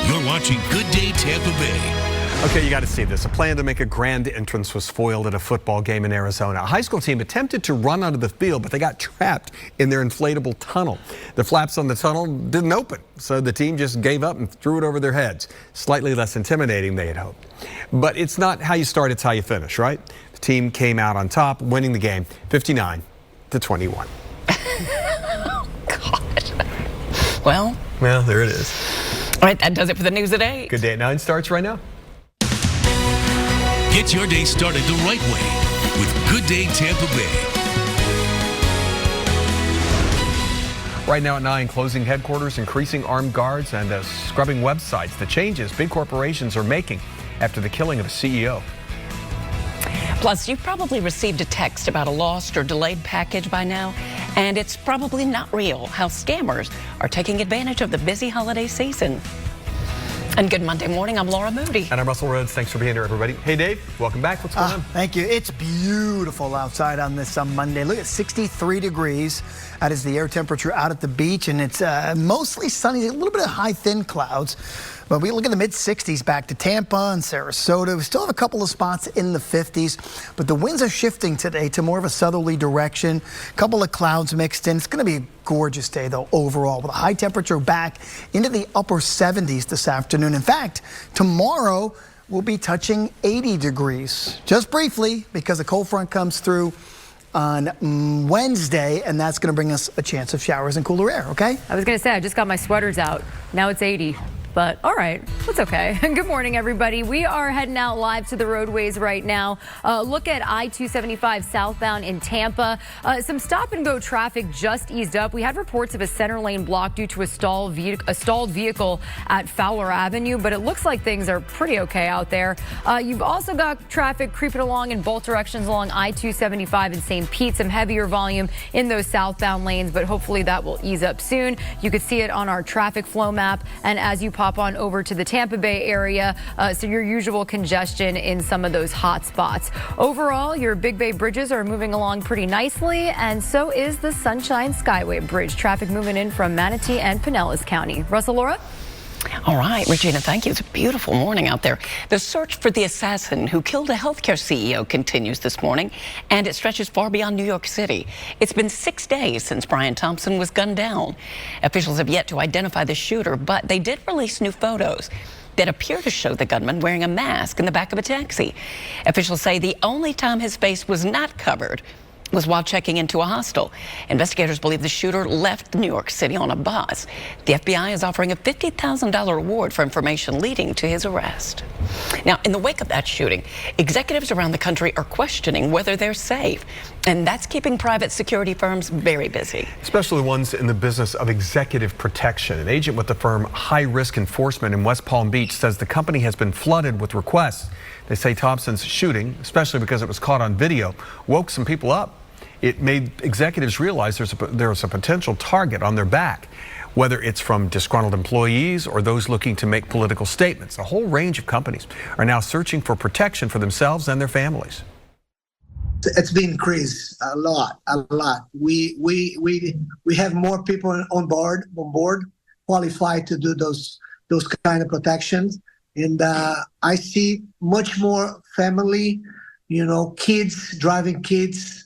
You're watching Good Day Tampa Bay. Okay, you got to see this. A plan to make a grand entrance was foiled at a football game in Arizona. A high school team attempted to run onto the field, but they got trapped in their inflatable tunnel. The flaps on the tunnel didn't open, so the team just gave up and threw it over their heads. Slightly less intimidating, they had hoped. But it's not how you start, it's how you finish, right? The team came out on top, winning the game 59-21. Oh, God. Well, there it is. All right, that does it for the news today. Good Day at 9 starts right now. Get your day started the right way with Good Day Tampa Bay. Right now at 9, closing headquarters, increasing armed guards, and scrubbing websites. The changes big corporations are making after the killing of a CEO. Plus, you've probably received a text about a lost or delayed package by now, and it's probably not real how scammers are taking advantage of the busy holiday season. And good Monday morning, I'm Laura Moody. And I'm Russell Rhodes. Thanks for being here, everybody. Hey, Dave, welcome back. What's going on? Thank you. It's beautiful outside on this Monday. Look at 63 degrees. That is the air temperature out at the beach, and it's mostly sunny. A little bit of high, thin clouds. But we look at the mid-60s back to Tampa and Sarasota. We still have a couple of spots in the 50s, but the winds are shifting today to more of a southerly direction. A couple of clouds mixed in. It's going to be a gorgeous day, though, overall, with a high temperature back into the upper 70s this afternoon. In fact, tomorrow we'll be touching 80 degrees, just briefly, because a cold front comes through on Wednesday, and that's going to bring us a chance of showers and cooler air, okay? I was going to say, I just got my sweaters out. Now it's 80. But all right, that's okay. Good morning, everybody. We are heading out live to the roadways right now. Look at I-275 southbound in Tampa. Some stop and go traffic just eased up. We had reports of a center lane block due to a stalled vehicle at Fowler Avenue, but it looks like things are pretty okay out there. You've also got traffic creeping along in both directions along I-275 in St. Pete. Some heavier volume in those southbound lanes, but hopefully that will ease up soon. You could see it on our traffic flow map, and as you pop on over to the Tampa Bay area, so your usual congestion in some of those hot spots. Overall, your Big Bay bridges are moving along pretty nicely, and so is the Sunshine Skyway Bridge. Traffic moving in from Manatee and Pinellas County. Russell, Laura? All right, Regina, thank you. It's a beautiful morning out there. The search for the assassin who killed a healthcare CEO continues this morning, and it stretches far beyond New York City. It's been 6 days since Brian Thompson was gunned down. Officials have yet to identify the shooter, but they did release new photos that appear to show the gunman wearing a mask in the back of a taxi. Officials say the only time his face was not covered was while checking into a hostel. Investigators believe the shooter left New York City on a bus. The FBI is offering a $50,000 reward for information leading to his arrest. Now, in the wake of that shooting, executives around the country are questioning whether they're safe, and that's keeping private security firms very busy. Especially ones in the business of executive protection. An agent with the firm High Risk Enforcement in West Palm Beach says the company has been flooded with requests. They say Thompson's shooting, especially because it was caught on video, woke some people up. It made executives realize there's a potential target on their back, whether it's from disgruntled employees or those looking to make political statements. A whole range of companies are now searching for protection for themselves and their families. It's been increased a lot. We have more people on board qualified to do those kind of protections. And I see much more family, kids, driving kids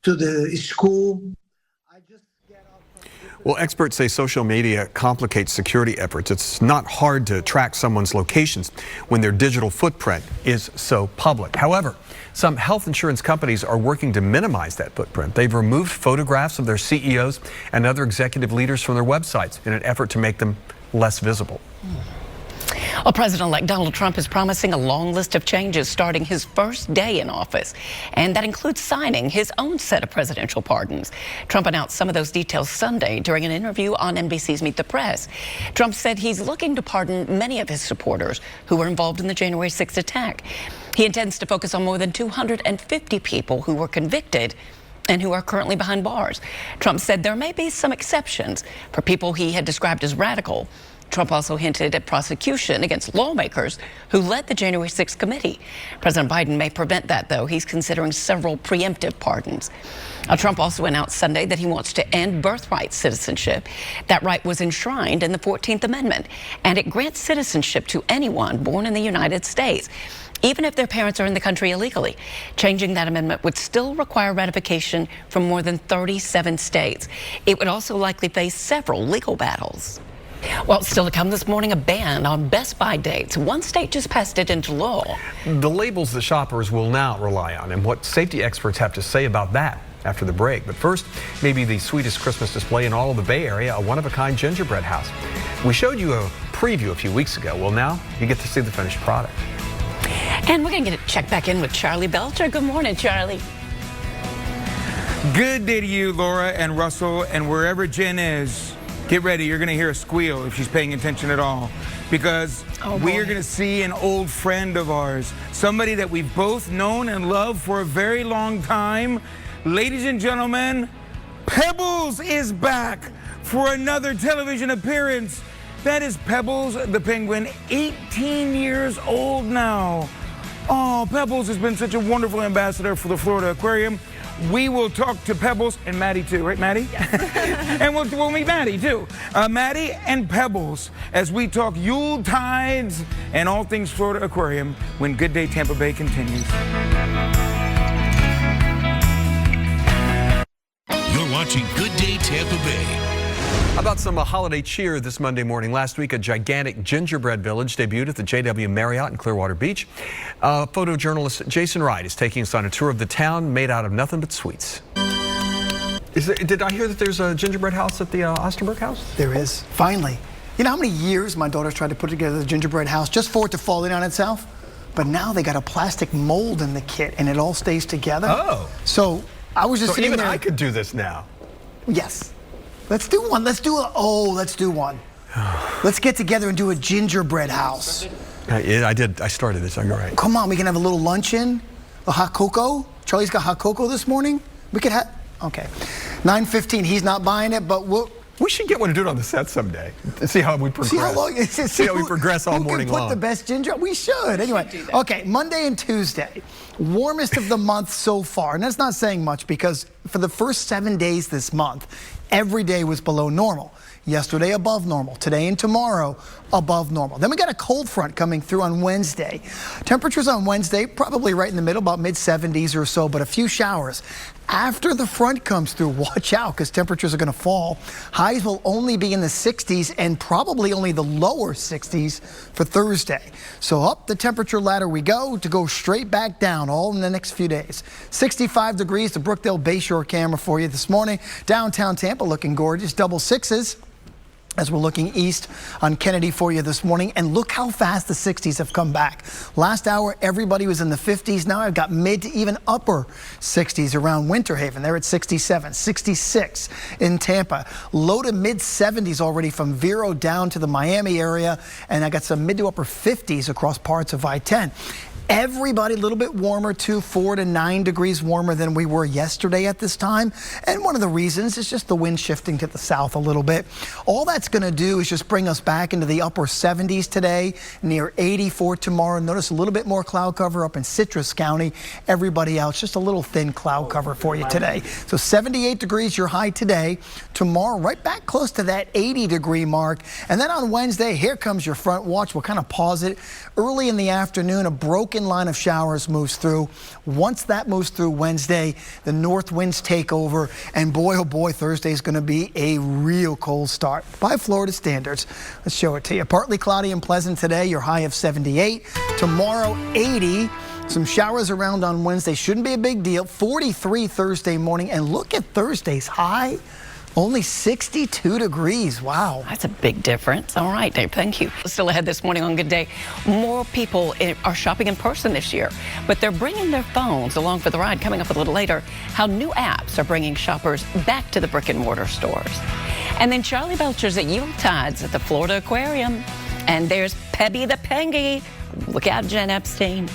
to the school. Well, experts say social media complicates security efforts. It's not hard to track someone's locations when their digital footprint is so public. However, some health insurance companies are working to minimize that footprint. They've removed photographs of their CEOs and other executive leaders from their websites in an effort to make them less visible. Well, President-elect Donald Trump is promising a long list of changes starting his first day in office, and that includes signing his own set of presidential pardons. Trump announced some of those details Sunday during an interview on NBC's Meet the Press. Trump said he's looking to pardon many of his supporters who were involved in the January 6th attack. He intends to focus on more than 250 people who were convicted and who are currently behind bars. Trump said there may be some exceptions for people he had described as radical. Trump also hinted at prosecution against lawmakers who led the January 6th committee. President Biden may prevent that, though. He's considering several preemptive pardons. Trump also announced Sunday that he wants to end birthright citizenship. That right was enshrined in the 14th Amendment, and it grants citizenship to anyone born in the United States, even if their parents are in the country illegally. Changing that amendment would still require ratification from more than 37 states. It would also likely face several legal battles. Well, still to come this morning, a ban on Best Buy dates. One state just passed it into law. The labels the shoppers will now rely on, and what safety experts have to say about that after the break. But first, maybe the sweetest Christmas display in all of the Bay Area, a one-of-a-kind gingerbread house. We showed you a preview a few weeks ago. Well, now you get to see the finished product. And we're going to check back in with Charlie Belcher. Good morning, Charlie. Good day to you, Laura and Russell, and wherever Jen is, get ready. You're going to hear a squeal if she's paying attention at all, because we are going to see an old friend of ours, somebody that we've both known and loved for a very long time. Ladies and gentlemen, Pebbles is back for another television appearance. That is Pebbles the penguin, 18 years old now. Oh, Pebbles has been such a wonderful ambassador for the Florida Aquarium. We will talk to Pebbles and Maddie too, right, Maddie? Yes. And we'll meet Maddie too. Maddie and Pebbles as we talk Yule tides and all things Florida Aquarium when Good Day Tampa Bay continues. You're watching Good Day Tampa Bay. How about some holiday cheer this Monday morning? Last week, a gigantic gingerbread village debuted at the JW Marriott in Clearwater Beach. Photojournalist Jason Wright is taking us on a tour of the town made out of nothing but sweets. Did I hear that there's a gingerbread house at the Osterberg house? There is, finally. You know how many years my daughter's tried to put together the gingerbread house just for it to fall in on itself? But now they got a plastic mold in the kit and it all stays together. Oh. So I was just sitting even there. I could do this now. Yes. Let's do one. Let's do one. Let's get together and do a gingerbread house. Yeah, I did. I started this. You're right. Come on, we can have a little luncheon, a hot cocoa. Charlie's got hot cocoa this morning. We could have. Okay, 9:15. He's not buying it, but we should get one to do it on the set someday. See how we progress. See how long. See how we progress all morning long. Who can put the best ginger? We should. Anyway, okay. Monday and Tuesday, warmest of the month so far, and that's not saying much because for the first 7 days this month, every day was below normal. Yesterday above normal. Today and tomorrow above normal. Then we got a cold front coming through on Wednesday. Temperatures on Wednesday probably right in the middle, about mid-70s or so, but a few showers. After the front comes through, watch out because temperatures are going to fall. Highs will only be in the 60s and probably only the lower 60s for Thursday. So up the temperature ladder we go to go straight back down all in the next few days. 65 degrees, the Brookdale Bayshore camera for you this morning. Downtown Tampa looking gorgeous, double sixes. As we're looking east on Kennedy for you this morning, and look how fast the 60s have come back. Last hour, everybody was in the 50s. Now I've got mid to even upper 60s around Winter Haven. They're at 67, 66 in Tampa. Low to mid 70s already from Vero down to the Miami area, and I got some mid to upper 50s across parts of I-10. Everybody a little bit warmer, 4 to 9 degrees warmer than we were yesterday at this time. And one of the reasons is just the wind shifting to the south a little bit. All that's going to do is just bring us back into the upper 70s today, near 80 for tomorrow. Notice a little bit more cloud cover up in Citrus County. Everybody else, just a little thin cloud cover for you today. So 78 degrees, your high today. Tomorrow, right back close to that 80-degree mark. And then on Wednesday, here comes your front. Watch, we'll kind of pause it. Early in the afternoon, a broken line of showers moves through. Once that moves through Wednesday, the north winds take over, and boy, oh boy, Thursday is going to be a real cold start by Florida standards. Let's show it to you. Partly cloudy and pleasant today, your high of 78. Tomorrow, 80. Some showers around on Wednesday. Shouldn't be a big deal. 43 Thursday morning, and look at Thursday's high. Only 62 degrees. Wow. That's a big difference. All right, Dave, thank you. Still ahead this morning on Good Day, more people are shopping in person this year, but they're bringing their phones along for the ride. Coming up a little later, how new apps are bringing shoppers back to the brick and mortar stores. And then Charlie Belcher's at Yule tides at the Florida Aquarium. And there's Pebby the Pengy. Look out, Jen Epstein.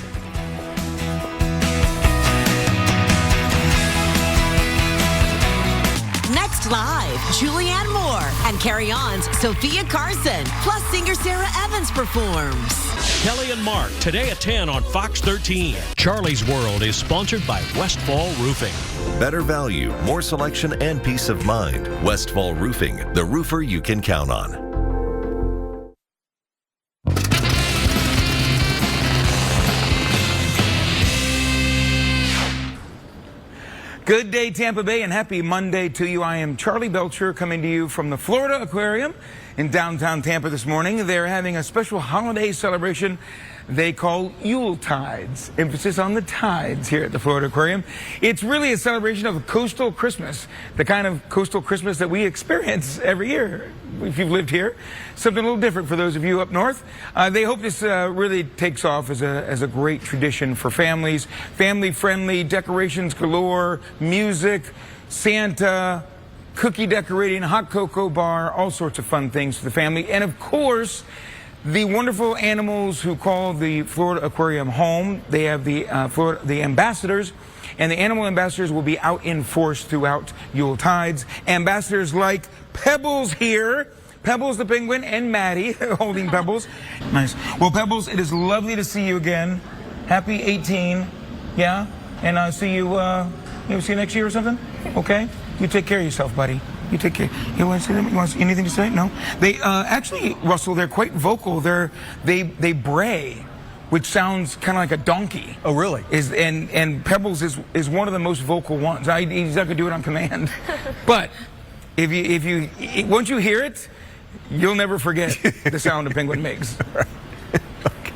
Next Live, Julianne Moore, and Carry On's Sophia Carson. Plus, singer Sarah Evans performs. Kelly and Mark, today at 10 on Fox 13. Charlie's World is sponsored by Westfall Roofing. Better value, more selection, and peace of mind. Westfall Roofing, the roofer you can count on. Good day, Tampa Bay, and happy Monday to you. I am Charlie Belcher coming to you from the Florida Aquarium in downtown Tampa this morning. They're having a special holiday celebration they call Yule Tides. Emphasis on the tides here at the Florida Aquarium. It's really a celebration of coastal Christmas, the kind of coastal Christmas that we experience every year if you've lived here. Something a little different for those of you up north. They hope this really takes off as a great tradition for families. Family-friendly, decorations galore, music, Santa, cookie decorating, hot cocoa bar, all sorts of fun things for the family. And of course, the wonderful animals who call the Florida Aquarium home. They have the ambassadors, and the animal ambassadors will be out in force throughout Yule Tides. Ambassadors like Pebbles here. Pebbles the penguin and Maddie holding Pebbles. Nice. Well, Pebbles, it is lovely to see you again. Happy 18. Yeah? And I'll see you, see you next year or something? Okay? You take care of yourself, buddy. You take care. You want to say them? You want anything to say? No? They actually, Russell, they're quite vocal. They bray, which sounds kind of like a donkey. Oh, really? And Pebbles is one of the most vocal ones. He's not gonna do it on command, but if you once you hear it, you'll never forget the sound a penguin makes.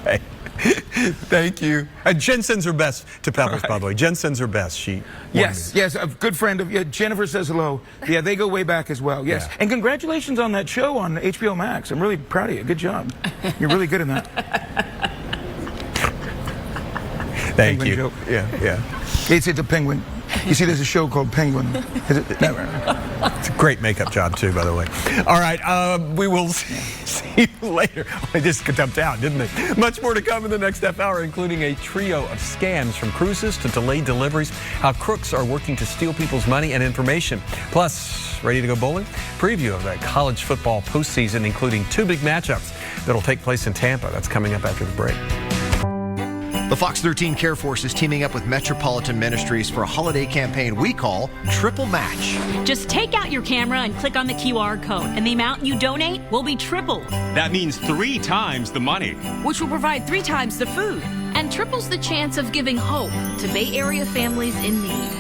Okay. Thank you. Jen sends her best to Pebbles, by the way. Jen sends her best. Yes, a good friend of Jennifer says hello. Yeah, they go way back as well. Yes, yeah. And congratulations on that show on HBO Max. I'm really proud of you. Good job. You're really good in that. Thank penguin you. Joke. Yeah. It's a penguin. You see, there's a show called Penguin. It's a great makeup job, too, by the way. All right, we will see you later. They just jumped out, didn't they? Much more to come in the next half hour, including a trio of scams from cruises to delayed deliveries, how crooks are working to steal people's money and information. Plus, ready to go bowling? Preview of that college football postseason, including 2 big matchups that'll take place in Tampa. That's coming up after the break. The Fox 13 Care Force is teaming up with Metropolitan Ministries for a holiday campaign we call Triple Match. Just take out your camera and click on the QR code, and the amount you donate will be tripled. That means 3 times the money, which will provide 3 times the food and triples the chance of giving hope to Bay Area families in need.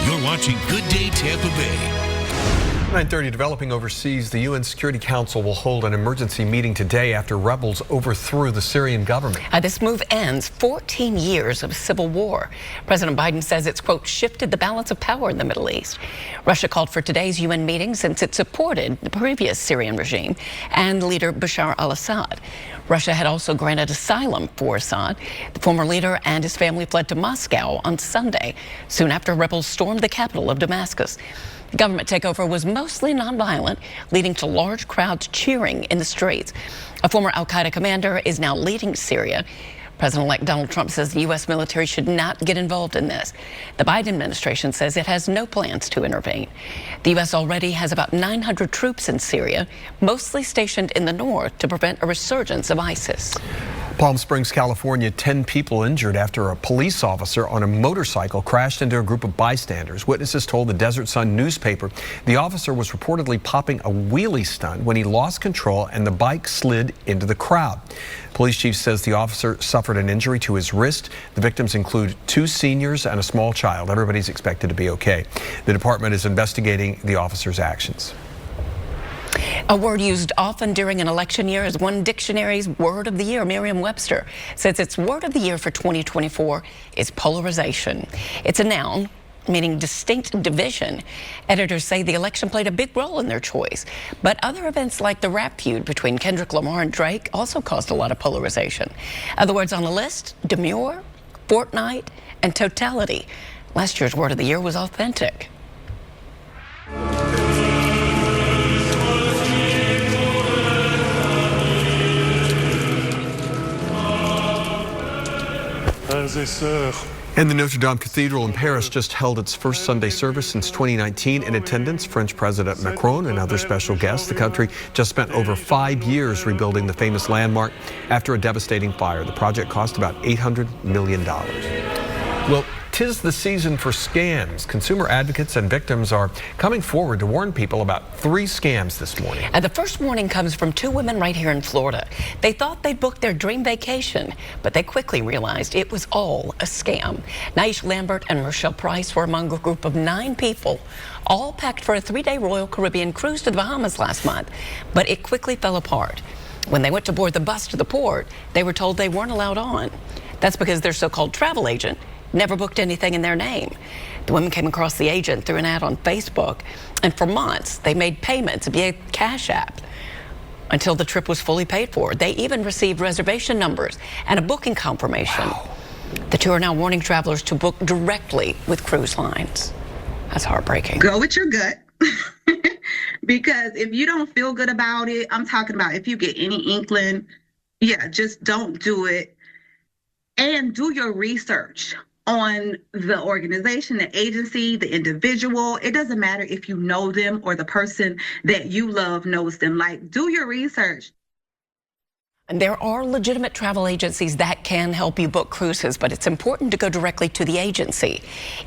You're watching Good Day Tampa Bay. 9:30, developing overseas, the UN Security Council will hold an emergency meeting today after rebels overthrew the Syrian government. This move ends 14 years of civil war. President Biden says it's, quote, shifted the balance of power in the Middle East. Russia called for today's UN meeting since it supported the previous Syrian regime and leader Bashar al-Assad. Russia had also granted asylum for Assad. The former leader and his family fled to Moscow on Sunday, soon after rebels stormed the capital of Damascus. The government takeover was mostly nonviolent, leading to large crowds cheering in the streets. A former al-Qaeda commander is now leading Syria. President-elect Donald Trump says the U.S. military should not get involved in this. The Biden administration says it has no plans to intervene. The U.S. already has about 900 troops in Syria, mostly stationed in the north to prevent a resurgence of ISIS. Palm Springs, California, 10 people injured after a police officer on a motorcycle crashed into a group of bystanders. Witnesses told the Desert Sun newspaper the officer was reportedly popping a wheelie stunt when he lost control and the bike slid into the crowd. Police chief says the officer suffered an injury to his wrist. The victims include 2 seniors and a small child. Everybody's expected to be okay. The department is investigating the officer's actions. A word used often during an election year is one dictionary's word of the year. Merriam-Webster says its word of the year for 2024 is polarization. It's a noun meaning distinct division. Editors say the election played a big role in their choice. But other events like the rap feud between Kendrick Lamar and Drake also caused a lot of polarization. Other words on the list: demure, fortnight, and totality. Last year's word of the year was authentic. Frères et sœurs, And the Notre Dame Cathedral in Paris just held its first Sunday service since 2019. In attendance, French President Macron and other special guests. The country just spent over 5 years rebuilding the famous landmark after a devastating fire. The project cost about $800 million. Well, 'tis the season for scams. Consumer advocates and victims are coming forward to warn people about 3 scams this morning. And the first warning comes from 2 women right here in Florida. They thought they'd booked their dream vacation, but they quickly realized it was all a scam. Naish Lambert and Rochelle Price were among a group of 9 people, all packed for a 3-day Royal Caribbean cruise to the Bahamas last month, but it quickly fell apart. When they went to board the bus to the port, they were told they weren't allowed on. That's because their so-called travel agent never booked anything in their name. The women came across the agent through an ad on Facebook, and for months they made payments via Cash App until the trip was fully paid for. They even received reservation numbers and a booking confirmation. Wow. The 2 are now warning travelers to book directly with cruise lines. That's heartbreaking. Go with your gut. Because if you don't feel good about it, I'm talking about if you get any inkling, just don't do it. And do your research on the organization, the agency, the individual. It doesn't matter if you know them or the person that you love knows them. Like, do your research. And there are legitimate travel agencies that can help you book cruises, but it's important to go directly to the agency.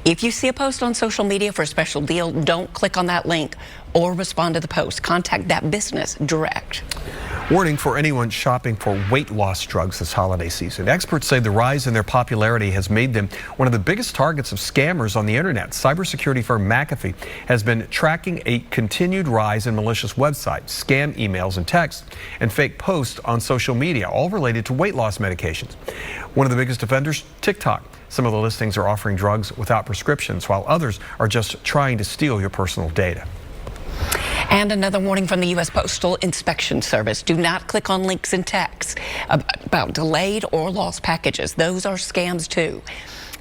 If you see a post on social media for a special deal, don't click on that link or respond to the post. Contact that business direct. Warning for anyone shopping for weight loss drugs this holiday season. Experts say the rise in their popularity has made them one of the biggest targets of scammers on the internet. Cybersecurity firm McAfee has been tracking a continued rise in malicious websites, scam emails and texts, and fake posts on social media, all related to weight loss medications. One of the biggest offenders, TikTok. Some of the listings are offering drugs without prescriptions, while others are just trying to steal your personal data. And another warning from the U.S. Postal Inspection Service. Do not click on links in texts about delayed or lost packages. Those are scams too.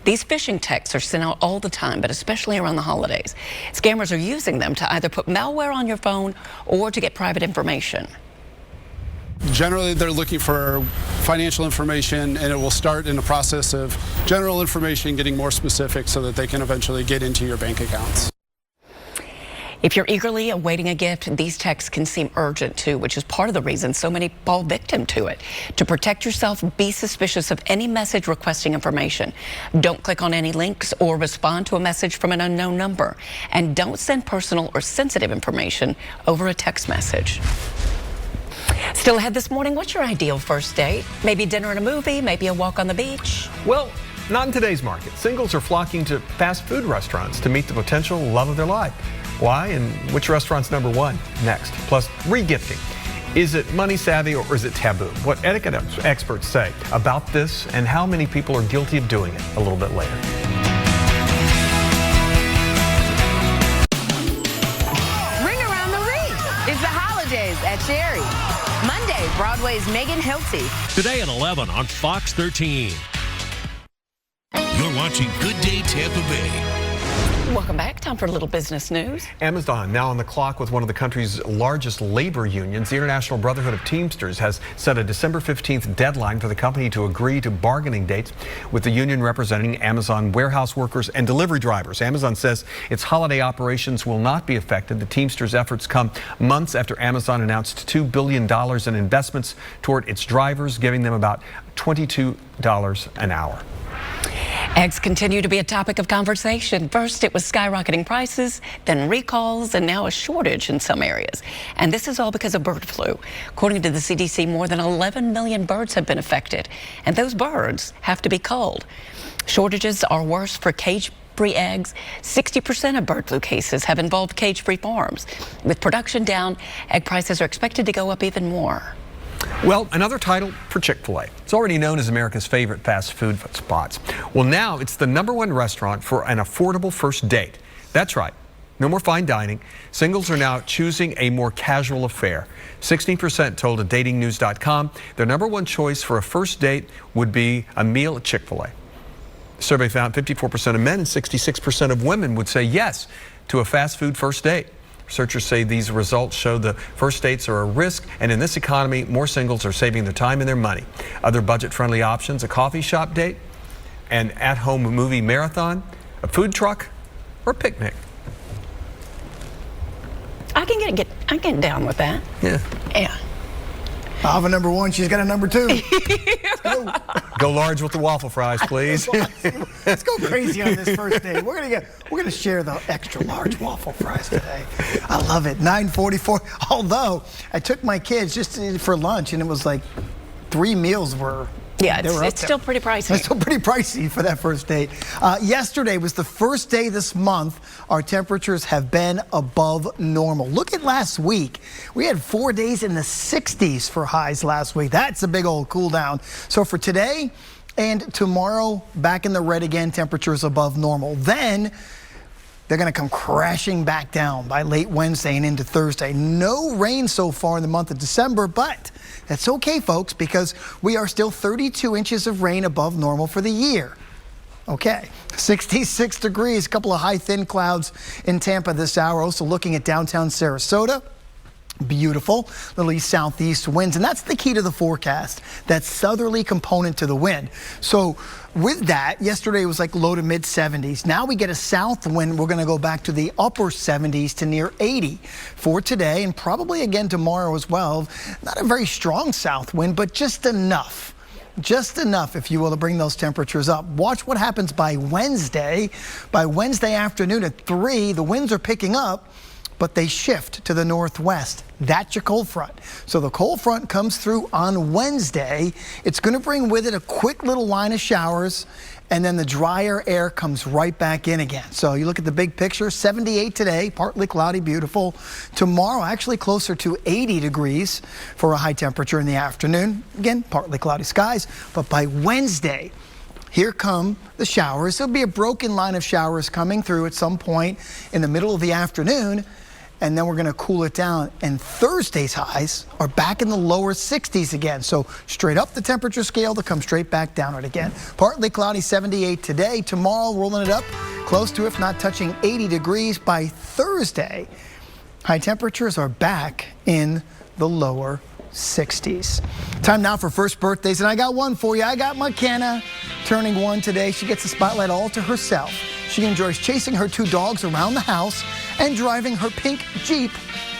These phishing texts are sent out all the time, but especially around the holidays. Scammers are using them to either put malware on your phone or to get private information. Generally, they're looking for financial information, and it will start in a process of general information getting more specific so that they can eventually get into your bank accounts. If you're eagerly awaiting a gift, these texts can seem urgent too, which is part of the reason so many fall victim to it. To protect yourself, be suspicious of any message requesting information. Don't click on any links or respond to a message from an unknown number. And don't send personal or sensitive information over a text message. Still ahead this morning, what's your ideal first date? Maybe dinner and a movie, maybe a walk on the beach? Well, not in today's market. Singles are flocking to fast food restaurants to meet the potential love of their life. Why and which restaurant's number 1? Next. Plus, re-gifting. Is it money savvy or is it taboo? What etiquette experts say about this and how many people are guilty of doing it a little bit later. Ring around the wreath. It's the holidays at Sherry. Monday, Broadway's Megan Hilty. Today at 11 on Fox 13. You're watching Good Day Tampa Bay. Welcome back. Time for a little business news. Amazon now on the clock with one of the country's largest labor unions. The International Brotherhood of Teamsters has set a December 15th deadline for the company to agree to bargaining dates with the union representing Amazon warehouse workers and delivery drivers. Amazon says its holiday operations will not be affected. The Teamsters' efforts come months after Amazon announced $2 billion in investments toward its drivers, giving them about $22 an hour. Eggs continue to be a topic of conversation. First, it was skyrocketing prices, then recalls, and now a shortage in some areas. And this is all because of bird flu. According to the CDC, more than 11 million birds have been affected, and those birds have to be culled. Shortages are worse for cage-free eggs. 60% of bird flu cases have involved cage-free farms. With production down, egg prices are expected to go up even more. Well, another title for Chick-fil-A. It's already known as America's favorite fast food spots. Well, now it's the #1 restaurant for an affordable first date. That's right. No more fine dining. Singles are now choosing a more casual affair. 16% told datingnews.com their #1 choice for a first date would be a meal at Chick-fil-A. The survey found 54% of men and 66% of women would say yes to a fast food first date. Researchers say these results show the first dates are a risk, and in this economy, more singles are saving their time and their money. Other budget-friendly options, a coffee shop date, an at-home movie marathon, a food truck, or a picnic? I can get down with that. Yeah. Yeah. I have a number 1. She's got a number 2. Let's go. Go large with the waffle fries, please. Let's go crazy on this first day. We're gonna share the extra large waffle fries today. I love it. 9:44. Although I took my kids just for lunch, and it was like 3 meals were. Yeah, it's still pretty pricey. It's still pretty pricey for that first date. Yesterday was the first day this month our temperatures have been above normal. Look at last week. We had 4 days in the 60s for highs last week. That's a big old cool down. So for today and tomorrow, back in the red again, temperatures above normal. Then they're going to come crashing back down by late Wednesday and into Thursday. No rain so far in the month of December, but that's okay, folks, because we are still 32 inches of rain above normal for the year. Okay, 66 degrees, a couple of high thin clouds in Tampa this hour. Also looking at downtown Sarasota. Beautiful little east southeast winds, and that's the key to the forecast, that southerly component to the wind. So with that, yesterday was like low to mid 70s. Now we get a south wind. We're going to go back to the upper 70s to near 80 for today, and probably again tomorrow as well. Not a very strong south wind, but just enough. Just enough, if you will, to bring those temperatures up. Watch what happens by Wednesday. By Wednesday afternoon at 3, the winds are picking up, but they shift to the northwest. That's your cold front. So the cold front comes through on Wednesday. It's going to bring with it a quick little line of showers, and then the drier air comes right back in again. So you look at the big picture, 78 today, partly cloudy, beautiful. Tomorrow, actually closer to 80 degrees for a high temperature in the afternoon. Again, partly cloudy skies. But by Wednesday, here come the showers. There'll be a broken line of showers coming through at some point in the middle of the afternoon, and then we're going to cool it down. And Thursday's highs are back in the lower 60s again. So straight up the temperature scale to come straight back down it again. Partly cloudy, 78 today. Tomorrow, rolling it up close to, if not touching 80 degrees by Thursday. High temperatures are back in the lower 60s. Time now for first birthdays, and I got one for you. I got McKenna turning 1 today. She gets the spotlight all to herself. She enjoys chasing her 2 dogs around the house and driving her pink Jeep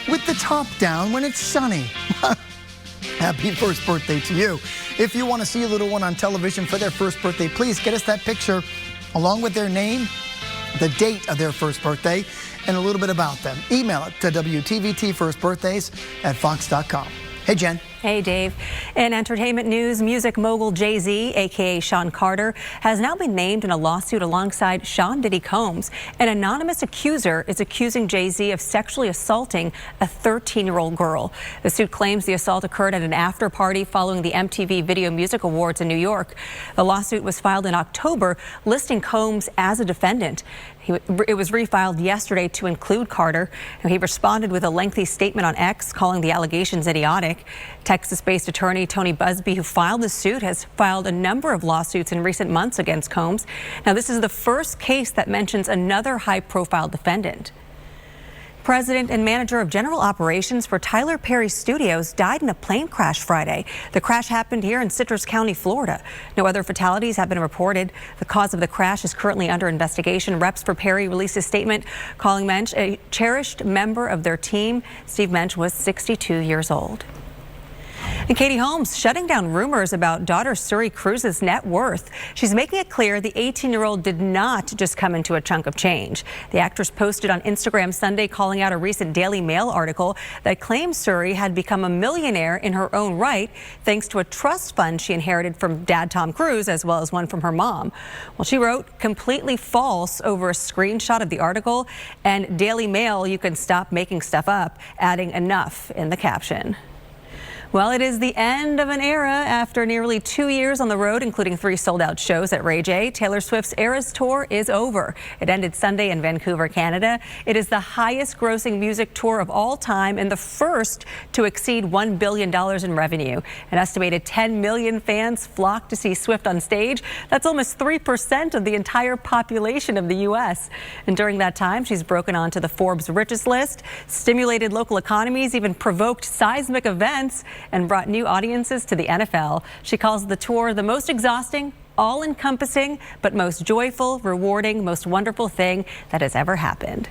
with the top down when it's sunny. Happy first birthday to you. If you want to see a little one on television for their first birthday, please get us that picture along with their name, the date of their first birthday, and a little bit about them. Email it to WTVT firstbirthdays@fox.com. Hey, Jen. Hey, Dave. In entertainment news, music mogul Jay-Z, a.k.a. Sean Carter, has now been named in a lawsuit alongside Sean Diddy Combs. An anonymous accuser is accusing Jay-Z of sexually assaulting a 13-year-old girl. The suit claims the assault occurred at an after-party following the MTV Video Music Awards in New York. The lawsuit was filed in October, listing Combs as a defendant. It was refiled yesterday to include Carter. He responded with a lengthy statement on X, calling the allegations idiotic. Texas-based attorney Tony Busby, who filed the suit, has filed a number of lawsuits in recent months against Combs. Now, this is the first case that mentions another high-profile defendant. President and manager of general operations for Tyler Perry Studios died in a plane crash Friday. The crash happened here in Citrus County, Florida. No other fatalities have been reported. The cause of the crash is currently under investigation. Reps for Perry released a statement calling Mensch a cherished member of their team. Steve Mensch was 62 years old. And Katie Holmes shutting down rumors about daughter Suri Cruz's net worth. She's making it clear the 18-year-old did not just come into a chunk of change. The actress posted on Instagram Sunday calling out a recent Daily Mail article that claims Suri had become a millionaire in her own right thanks to a trust fund she inherited from dad Tom Cruise as well as one from her mom. Well, she wrote completely false over a screenshot of the article, and Daily Mail, you can stop making stuff up, adding enough in the caption. Well, it is the end of an era. After nearly 2 years on the road, including 3 sold-out shows at Ray J, Taylor Swift's Eras Tour is over. It ended Sunday in Vancouver, Canada. It is the highest-grossing music tour of all time and the first to exceed $1 billion in revenue. An estimated 10 million fans flocked to see Swift on stage. That's almost 3% of the entire population of the U.S. And during that time, she's broken onto the Forbes richest list, stimulated local economies, even provoked seismic events, and brought new audiences to the NFL. She calls the tour the most exhausting, all-encompassing, but most joyful, rewarding, most wonderful thing that has ever happened.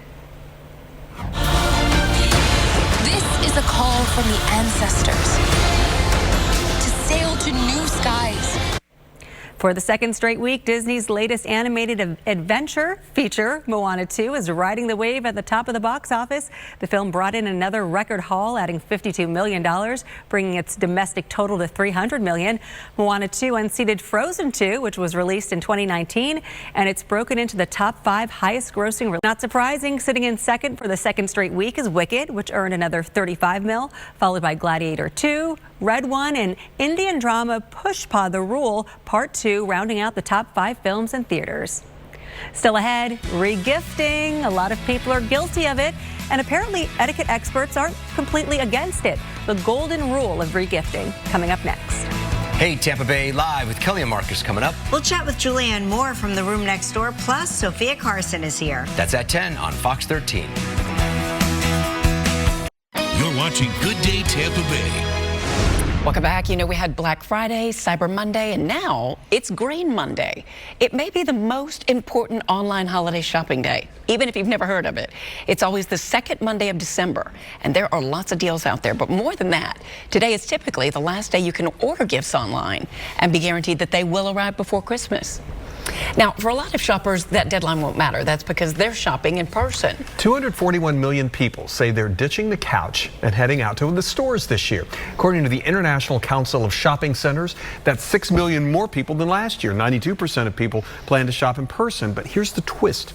This is a call from the ancestors to sail to new skies. For the second straight week, Disney's latest animated adventure feature, Moana 2, is riding the wave at the top of the box office. The film brought in another record haul, adding $52 million, bringing its domestic total to $300 million. Moana 2 unseated Frozen 2, which was released in 2019, and it's broken into the top 5 highest grossing. Not surprising, sitting in second for the second straight week is Wicked, which earned another $35 million, followed by Gladiator 2, Red One, and Indian drama Pushpa the Rule Part 2, rounding out the top 5 films in theaters. Still ahead, regifting. A lot of people are guilty of it, and apparently etiquette experts aren't completely against it. The golden rule of regifting, coming up next. Hey, Tampa Bay Live with Kelly and Marcus coming up. We'll chat with Julianne Moore from the room next door, plus Sophia Carson is here. That's at 10 on Fox 13. You're watching Good Day Tampa Bay. Welcome back. You know, we had Black Friday, Cyber Monday, and now it's Green Monday. It may be the most important online holiday shopping day, even if you've never heard of it. It's always the second Monday of December, and there are lots of deals out there. But more than that, today is typically the last day you can order gifts online and be guaranteed that they will arrive before Christmas. Now, for a lot of shoppers, that deadline won't matter. That's because they're shopping in person. 241 million people say they're ditching the couch and heading out to the stores this year. According to the International Council of Shopping Centers, that's 6 million more people than last year. 92% of people plan to shop in person. But here's the twist.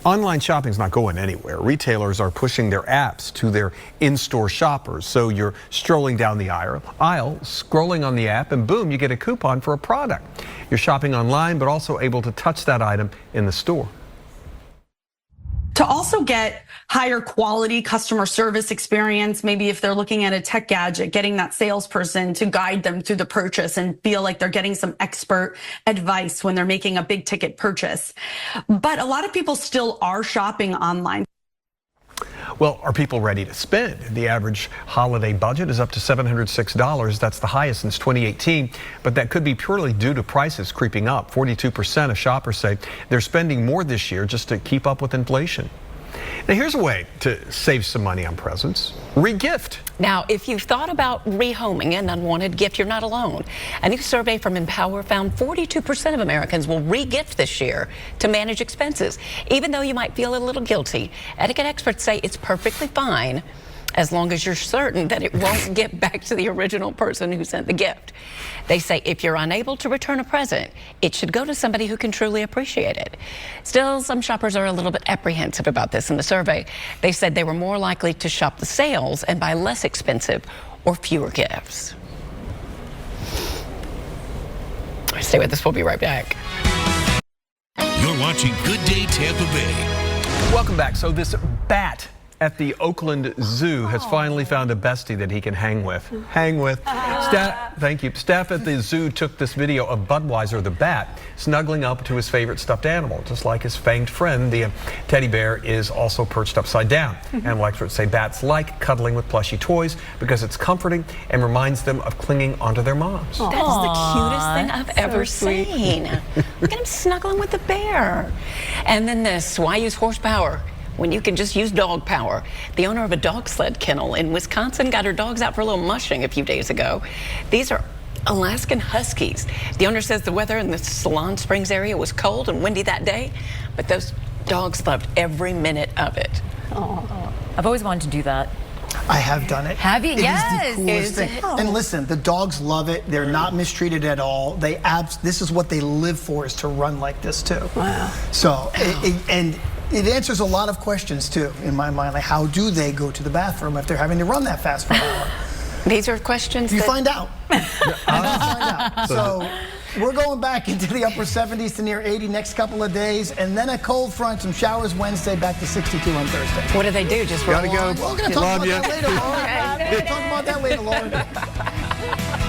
Online shopping is not going anywhere. Retailers are pushing their apps to their in-store shoppers. So you're strolling down the aisle, scrolling on the app, and boom, you get a coupon for a product. You're shopping online, but also able to touch that item in the store. To also get higher quality customer service experience, maybe if they're looking at a tech gadget, getting that salesperson to guide them through the purchase and feel like they're getting some expert advice when they're making a big ticket purchase. But a lot of people still are shopping online. Well, are people ready to spend? The average holiday budget is up to $706. That's the highest since 2018, but that could be purely due to prices creeping up. 42% of shoppers say they're spending more this year just to keep up with inflation. Now, here's a way to save some money on presents. Regift. Now, if you've thought about rehoming an unwanted gift, you're not alone. A new survey from Empower found 42% of Americans will regift this year to manage expenses. Even though you might feel a little guilty, etiquette experts say it's perfectly fine as long as you're certain that it won't get back to the original person who sent the gift. They say if you're unable to return a present, it should go to somebody who can truly appreciate it. Still, some shoppers are a little bit apprehensive about this. In the survey, they said they were more likely to shop the sales and buy less expensive or fewer gifts. Stay with us. We'll be right back. You're watching Good Day Tampa Bay. Welcome back. So this bat at the Oakland Zoo has finally found a bestie that he can hang with. Thank you. Staff at the zoo took this video of Budweiser the bat snuggling up to his favorite stuffed animal. Just like his fanged friend, the teddy bear is also perched upside down. Animal experts say bats like cuddling with plushy toys because it's comforting and reminds them of clinging onto their moms. That's the cutest thing I've ever seen. Look at him snuggling with the bear. And then this, why use horsepower when you can just use dog power? The owner of a dog sled kennel in Wisconsin got her dogs out for a little mushing a few days ago. These are Alaskan Huskies. The owner says the weather in the Salon Springs area was cold and windy that day, but those dogs loved every minute of it. Oh, I've always wanted to do that. I have done it. Have you? It is the coolest thing. Oh. And listen, the dogs love it. They're not mistreated at all. This is what they live for, is to run like this too. Wow. So, it answers a lot of questions too in my mind, like how do they go to the bathroom if they're having to run that fast for an hour? These are questions you find out. So we're going back into the upper 70s to near 80 next couple of days, and then a cold front, some showers Wednesday, back to 62 on Thursday. What do they do? Just roll on? We're going to talk about that later, Lauren. We're going to talk about that later, Lauren.